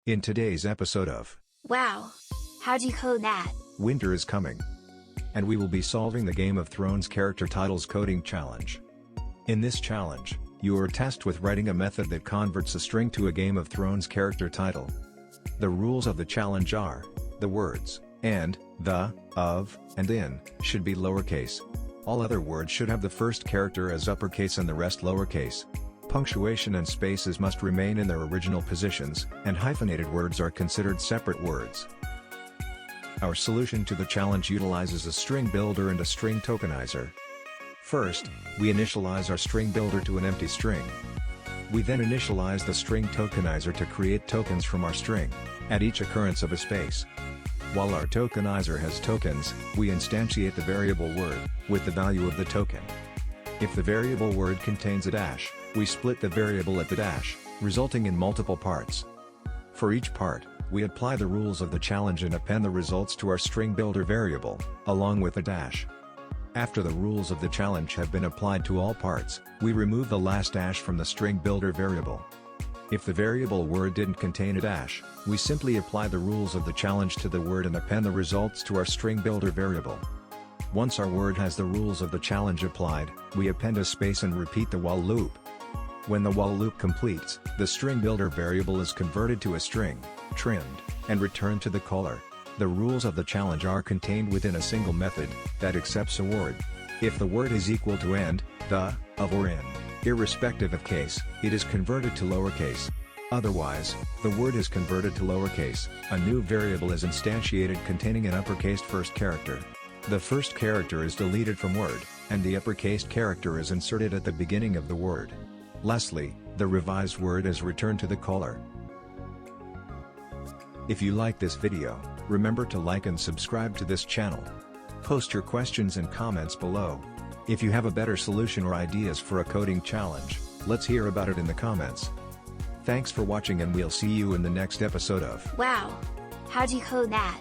In today's episode of Wow! How'd you code that? Winter is Coming, and we will be solving the Game of Thrones character titles coding challenge. In this challenge, you are tasked with writing a method that converts a string to a Game of Thrones character title. The rules of the challenge are, the words, and, the, of, and in, should be lowercase. All other words should have the first character as uppercase and the rest lowercase. Punctuation and spaces must remain in their original positions, and hyphenated words are considered separate words. Our solution to the challenge utilizes a string builder and a string tokenizer. First, we initialize our string builder to an empty string. We then initialize the string tokenizer to create tokens from our string, at each occurrence of a space. While our tokenizer has tokens, we instantiate the variable word, with the value of the token. If the variable word contains a dash, we split the variable at the dash, resulting in multiple parts. For each part, we apply the rules of the challenge and append the results to our string builder variable, along with a dash. After the rules of the challenge have been applied to all parts, we remove the last dash from the string builder variable. If the variable word didn't contain a dash, we simply apply the rules of the challenge to the word and append the results to our string builder variable. Once our word has the rules of the challenge applied, we append a space and repeat the while loop. When the while loop completes, the string builder variable is converted to a string, trimmed, and returned to the caller. The rules of the challenge are contained within a single method that accepts a word. If the word is equal to and, the, of or in, irrespective of case, it is converted to lowercase. Otherwise, the word is converted to lowercase. A new variable is instantiated containing an uppercase first character. The first character is deleted from word, and the uppercase character is inserted at the beginning of the word. Lastly, the revised word is returned to the caller. If you like this video, remember to like and subscribe to this channel. Post your questions and comments below. If you have a better solution or ideas for a coding challenge, let's hear about it in the comments. Thanks for watching and we'll see you in the next episode of Wow! How'd you code that?